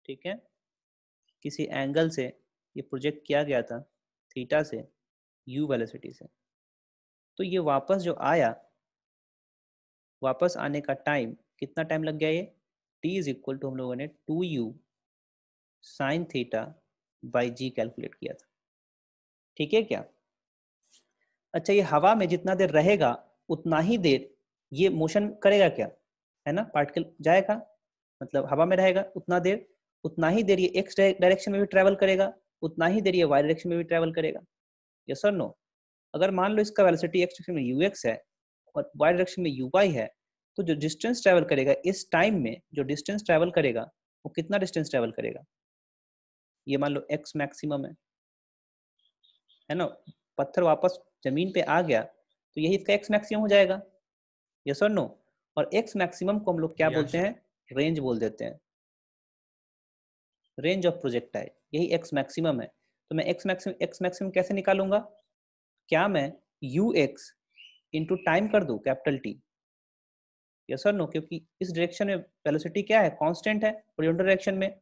ठीक है, किसी एंगल से ये प्रोजेक्ट किया गया था थीटा से u वेलोसिटी से। तो ये वापस जो आया, वापस आने का टाइम कितना टाइम लग गया, ये t इज इक्वल टू हम लोगों ने 2u sine theta by g calculate किया था। ठीक है क्या? अच्छा, ये हवा में जितना देर रहेगा उतना ही देर ये मोशन करेगा क्या, है ना, पार्टिकल जाएगा, मतलब हवा में रहेगा उतना देर, उतना ही देर ये एक्स डायरेक्शन में भी ट्रेवल करेगा, उतना ही देर ये वाई डायरेक्शन में भी ट्रेवल करेगा। यस और नो? अगर मान लो इसका वेलोसिटी एक्स डायरेक्शन में यूएक्स है और वाई डायरेक्शन में यूवाई है, तो जो डिस्टेंस ट्रेवल करेगा इस टाइम में, जो डिस्टेंस ट्रेवल करेगा वो कितना डिस्टेंस ट्रेवल करेगा, ये मान लो एक्स मैक्सिमम है ना, पत्थर वापस जमीन पे आ गया तो यही इसका एक्स मैक्सिमम हो जाएगा। यस और नो? और एक्स मैक्सिमम को हम लोग क्या बोलते हैं, रेंज बोल देते हैं, रेंज ऑफ प्रोजेक्टाइल, यही एक्स मैक्सिमम है। तो मैं एक्स मैक्सिमम कैसे निकालूंगा, क्या मैं यू एक्स इंटू टाइम कर दूं कैपिटल टी, यस और नो? क्योंकि इस डायरेक्शन में वेलोसिटी क्या है, कांस्टेंट है हॉरिजॉन्टल डायरेक्शन में,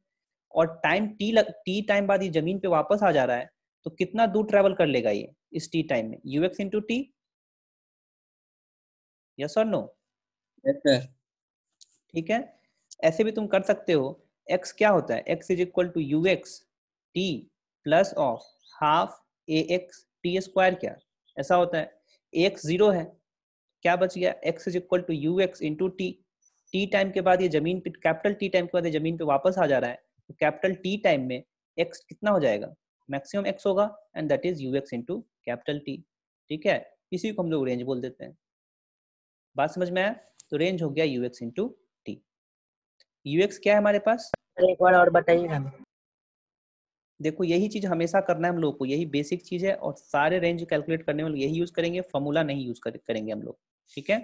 और टाइम टी टाइम बाद ये जमीन पे वापस आ जा रहा है, तो कितना दूर ट्रेवल कर लेगा ये इस टी टाइम में, you x into T. Yes और नो? ठीक है, ऐसे भी तुम कर सकते हो, x क्या होता है, x is equal to u x t plus of half a x t square, क्या ऐसा होता है, x जीरो है, क्या बच गया, x is equal to u x into t, t time के बाद ये जमीन पे, कैपिटल टी टाइम के बाद ये जमीन पे वापस आ जा रहा है, तो कैपिटल टी टाइम में x कितना हो जाएगा, मैक्सिमम x होगा, and that is you x into capital T. ठीक है, इसी को हम लोग रेंज बोल देते हैं। बात समझ में आया? तो रेंज हो गया you x into T. UX क्या है हमारे पास, एक बार और बताइए ना। देखो यही चीज हमेशा करना है हम लोग को, यही बेसिक चीज है, और सारे रेंज कैलकुलेट करने में यही यूज करेंगे, फॉर्मूला नहीं यूज करेंगे हम लोग। ठीक है,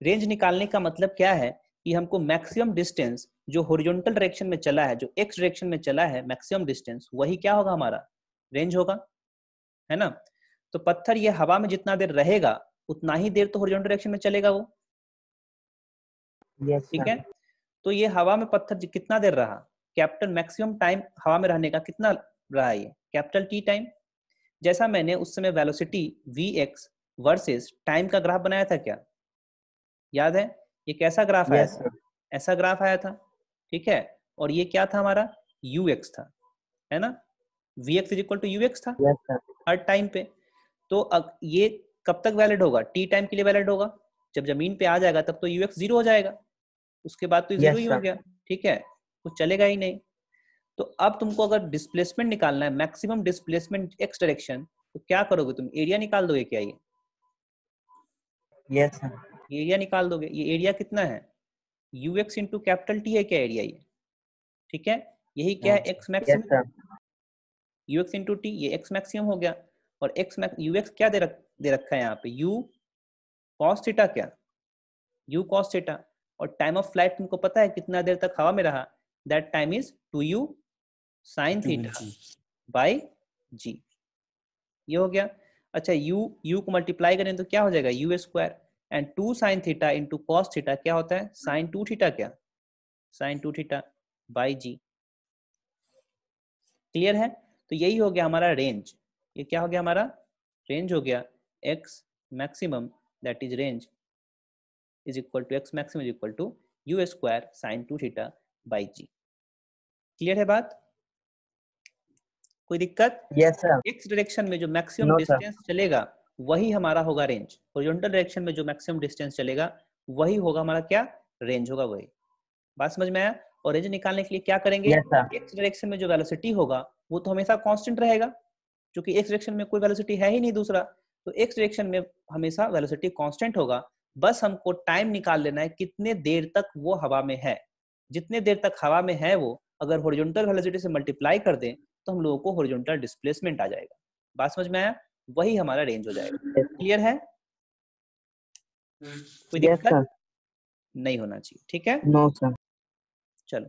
रेंज निकालने का मतलब क्या है कि हमको मैक्सिमम डिस्टेंस जो हॉरिजॉन्टल डायरेक्शन में चला है, जो एक्स डायरेक्शन में चला है, मैक्सिमम डिस्टेंस वही क्या होगा, हमारा रेंज होगा, है ना। तो पत्थर ये हवा में जितना देर रहेगा उतना ही देर तो हॉरिजॉन्टल डायरेक्शन में चलेगा वो। ठीक है, तो ये हवा में पत्थर कितना देर रहा, कैपिटल मैक्सिमम टाइम हवा में रहने का कितना रहा, ये कैपिटल टी टाइम। जैसा मैंने उस समय velocity v x versus time का ग्राफ बनाया था, क्या याद है, ये कैसा ग्राफ आया था, ऐसा ग्राफ आया था। ठीक है, और ये क्या था हमारा, यू एक्स था, है ना, v x is equal to u x था हर टाइम पे। तो ये कब तक वैलिड होगा, टी टाइम के लिए वैलिड होगा, जब जमीन पे आ जाएगा तब तो यू एक्स जीरो हो जाएगा, उसके बाद तो जीरो ही हो गया। ठीक है, कुछ चलेगा ही नहीं। तो अब तुमको अगर डिस्प्लेसमेंट निकालना है, मैक्सिमम डिस्प्लेसमेंट एक्स डायरेक्शन, तो क्या करोगे तुम, एरिया निकाल दोगे क्या, ये यस सर, एरिया निकाल दोगे। ये एरिया कितना है, you x into capital T है क्या एरिया ये। ठीक है, यही क्या है, x maximum, you x into T, ये एक्स मैक्सिमम हो गया, और एक्स यू एक्स क्या दे रखा है यहाँ पे, यू कॉस थीटा, क्या यू कॉस थीटा, और टाइम ऑफ फ्लाइट तुमको पता है कितना देर तक हवा में रहा, that time is 2u sine theta by g, ये हो गया। अच्छा, u को मल्टीप्लाई करें तो क्या हो जाएगा, u square, and 2 sine theta into cos theta क्या होता है, साइन 2 थीटा, क्या sine 2 theta by g. Clear है? तो यही हो गया हमारा रेंज, ये क्या हो गया हमारा रेंज हो गया, x maximum that is range is equal to x maximum is equal to u square sine 2 theta by g. Clear है बात, कोई दिक्कत? यस सर, एक्स डायरेक्शन में जो मैक्सिमम नो सर, डिस्टेंस चलेगा वही हमारा होगा रेंज, हॉरिजॉन्टल डायरेक्शन में जो मैक्सिमम डिस्टेंस चलेगा वही होगा हमारा क्या, रेंज होगा वही। बात समझ में आया? और रेंज निकालने के लिए क्या करेंगे, यस सर, एक्स डायरेक्शन में जो वेलोसिटी होगा वो तो हमेशा कांस्टेंट रहेगा, क्योंकि एक्स डायरेक्शन में कोई वेलोसिटी है ही नहीं दूसरा, तो एक्स डायरेक्शन में हमेशा वेलोसिटी कांस्टेंट होगा। बस हमको टाइम निकाल लेना है कितने देर तक वो हवा में है, जितने देर तक हवा में है वो अगर हॉरिजॉन्टल वेलोसिटी से मल्टीप्लाई कर दें तो हम लोगों को हॉरिजॉन्टल डिस्प्लेसमेंट आ जाएगा। बात समझ में आया? वही हमारा रेंज हो जाएगा। क्लियर है? कोई यस दिक्कत सर, नहीं होना चाहिए। ठीक है, नो सर, चलो,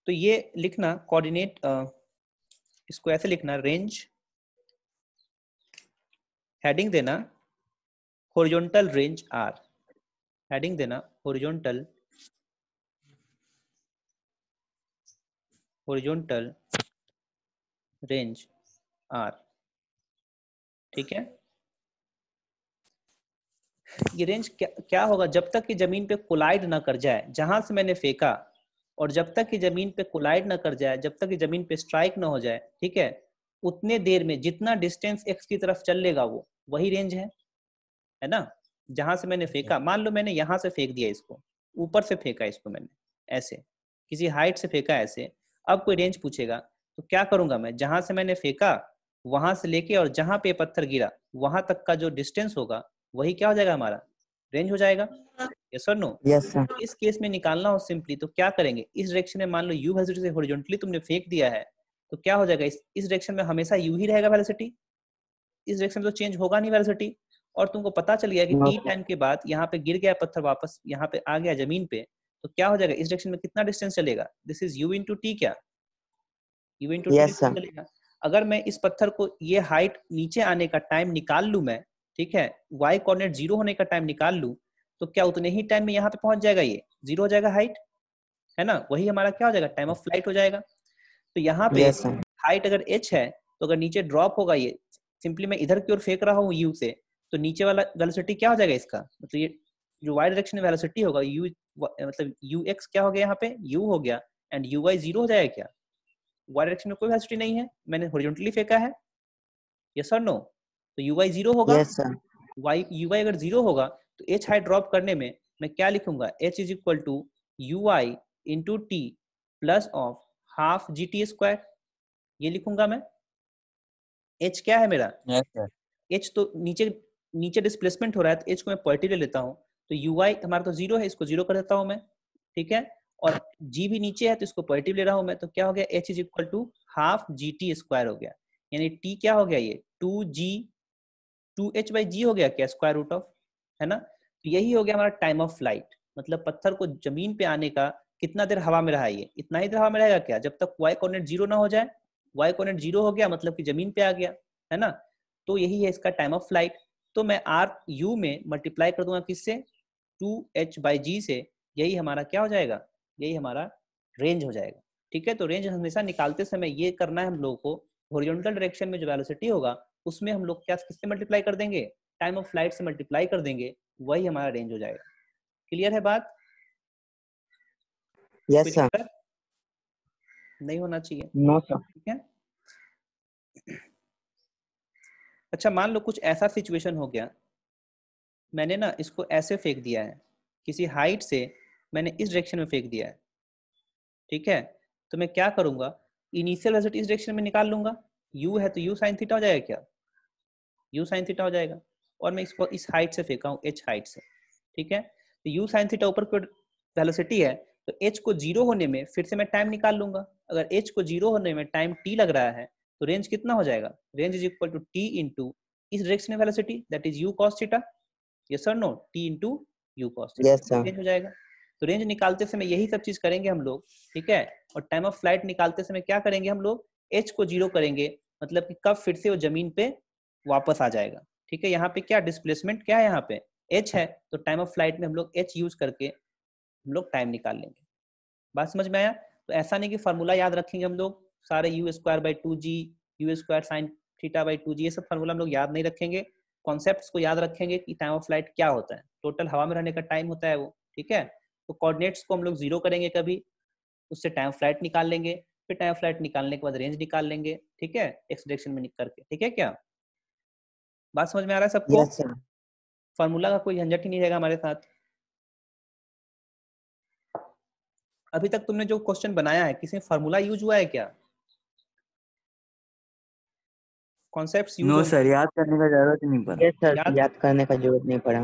तो ये लिखना कोऑर्डिनेट, इसको ऐसे लिखना, रेंज हेडिंग देना हॉरिजॉन्टल रेंज आर, हेडिंग देना हॉरिजॉन्टल हॉरिजॉन्टल रेंज आर। ठीक है, ये रेंज क्या होगा, जब तक कि जमीन पे कोलाइड ना कर जाए, जहां से मैंने फेंका, और जब तक कि जमीन पे कोलाइड ना कर जाए, जब तक कि जमीन पे स्ट्राइक ना हो जाए, ठीक है, उतने देर में जितना डिस्टेंस एक्स की तरफ चल लेगा वो वही रेंज है ना। जहां से मैंने फेंका, मान लो मैंने यहाँ से फेंक दिया इसको, ऊपर से फेंका इसको मैंने, ऐसे किसी हाइट से फेंका ऐसे, अब कोई रेंज पूछेगा तो क्या करूंगा मैं, जहां से मैंने फेंका वहां से लेके और जहां पे पत्थर गिरा वहां तक का जो डिस्टेंस होगा वही क्या हो जाएगा, हमारा रेंज हो जाएगा। यस और नो। Yes sir. इस केस में निकालना हो सिंपली तो क्या करेंगे, इस डायरेक्शन में मान लो u वेलोसिटी से हॉरिजॉन्टली तुमने फेंक दिया है, तो क्या हो जाएगा, इस डायरेक्शन में हमेशा u ही रहेगा वेलोसिटी, इस डायरेक्शन में तो चेंज होगा नहीं वेलोसिटी। और तुमको पता चल गया कि नो t टाइम के बाद यहाँ पे गिर गया पत्थर, वापस यहाँ पे आ गया जमीन पे, तो क्या हो जाएगा, इस डायरेक्शन में कितना डिस्टेंस चलेगा, this is u into T, क्या u into T yes distance sir. चलेगा। अगर मैं इस पत्थर को ये हाइट नीचे आने का टाइम निकाल लूं मैं, ठीक है, y कोऑर्डिनेट 0 होने का टाइम निकाल लूं, तो क्या उतने ही टाइम में यहाँ पे पहुंच जाएगा, ये 0 हो जाएगा हाइट, है ना, वही हमारा क्या हो जाएगा, टाइम ऑफ फ्लाइट हो जाएगा। तो यहाँ पे यस सर। हाइट अगर h है, तो अगर नीचे ड्रॉप होगा ये, सिंपली मैं इधर की ओर फेंक रहा हूँ u से, तो नीचे वाला वेलोसिटी क्या हो जाएगा इसका, मतलब ये जो y डायरेक्शन में वेलोसिटी होगा u, मतलब ux क्या हो गया यहाँ पे, u हो गया, एंड uy 0 हो जाएगा क्या, y डायरेक्शन में कोई वेलोसिटी नहीं है, मैंने हॉरिजॉन्टली फेंका है, यस और नो, तो uy 0 होगा, यस सर। uy अगर 0 होगा तो h हाइट ड्रॉप करने में मैं क्या लिखूंगा, h is equal to ui into t plus of half g t square, ये लिखूंगा मैं। h क्या है मेरा, यस सर। h तो नीचे नीचे डिस्प्लेसमेंट हो रहा है, तो h को मैं पॉजिटिव ले लेता हूँ, तो ui हमारा तो 0 है, इसको 0 कर देता हूँ मैं, ठीक है, और g भी नीचे है तो इसको पॉजिटिव ले रहा हूँ मैं, तो क्या हो गया, h is equal to half g t square हो गया, यानी t क्या हो गया, ये 2h बाई जी हो गया क्या, स्क्वायर रूट ऑफ, है ना। तो यही हो गया हमारा टाइम ऑफ फ्लाइट, मतलब पत्थर को जमीन पे आने का कितना देर हवा में रहा, ये इतना ही देर हवा में रहेगा क्या, जब तक y कोऑर्डिनेट 0 ना हो जाए, y कोऑर्डिनेट 0 हो गया मतलब कि जमीन पे आ गया, है ना। तो यही है इसका टाइम ऑफ फ्लाइट। तो मैं आर यू में मल्टीप्लाई कर दूंगा किससे, 2h बाई जी से, यही हमारा क्या हो जाएगा, यही हमारा रेंज हो जाएगा। ठीक है, तो रेंज हमेशा निकालते समय ये करना है हम लोगों को, हॉरिजॉन्टल डायरेक्शन में जो वेलोसिटी होगा उसमें हम लोग क्या किससे मल्टीप्लाई कर देंगे, टाइम ऑफ फ्लाइट से मल्टीप्लाई कर देंगे, वही हमारा रेंज हो जाएगा। क्लियर है बात, कोई यस सर। दिक्कत नहीं होना चाहिए, नो सर। ठीक है। अच्छा मान लो कुछ ऐसा सिचुएशन हो गया, मैंने ना इसको ऐसे फेंक दिया है, किसी हाइट से मैंने इस डायरेक्शन में फेंक दिया है, ठीक है, तो मैं क्या करूंगा, इनिशियल वेलोसिटी इस डायरेक्शन में निकाल लूंगा, u है तो u साइन थीटा हो जाएगा क्या, u साइन थीटा हो जाएगा, और मैं इसको इस हाइट से फेंका हूँ, h हाइट से, ठीक है, तो u साइन थीटा ऊपर की वेलोसिटी है, तो h को 0 होने में फिर से मैं टाइम निकाल लूंगा, अगर h को 0 होने में टाइम t लग रहा है तो रेंज कितना हो जाएगा, range is equal to t into इस डायरेक्शन में velocity that is u cos theta, yes और no, t into u cos theta, yes sir. Range हो जाएगा। तो रेंज निकालते समय यही सब चीज करेंगे हम लोग, ठीक है, और टाइम ऑफ फ्लाइट निकालते समय क्या करेंगे हम लोग, h को 0 करेंगे, मतलब कि कब फिर से वो जमीन पे वापस आ जाएगा, ठीक है, यहाँ पे क्या डिस्प्लेसमेंट क्या है, यहाँ पे h है, तो टाइम ऑफ फ्लाइट में हम लोग h यूज करके हम लोग टाइम निकाल लेंगे। बात समझ में आया, तो ऐसा नहीं कि फार्मूला याद रखेंगे हम लोग सारे, you square by 2g, you square sign theta by 2g, ये सब फार्मूला हम लोग याद नहीं रखेंगे, कॉन्सेप्ट्स को याद रखेंगे कि टाइम ऑफ फ्लाइट क्या होता है, टोटल हवा में रहने का टाइम होता है वो, ठीक है। तो कोऑर्डिनेट्स को हम लोग 0 करेंगे कभी, उससे टाइम फ्लाइट निकाल लेंगे, फिर टाइम फ्लाइट निकालने के बाद रेंज निकाल लेंगे, ठीक है, एक्स डायरेक्शन में करके, ठीक है क्या, बात समझ में आ रहा है सबको, यस सर। फार्मूला का कोई झंझट ही नहीं रहेगा हमारे साथ। अभी तक तुमने जो क्वेश्चन बनाया है किसी में फार्मूला यूज हुआ है क्या, कॉन्सेप्ट्स यूज नो होंगे, सर, याद करने का जरूरत नहीं पड़ा। यस सर, याद याद करने का जरूरत नहीं पड़ा।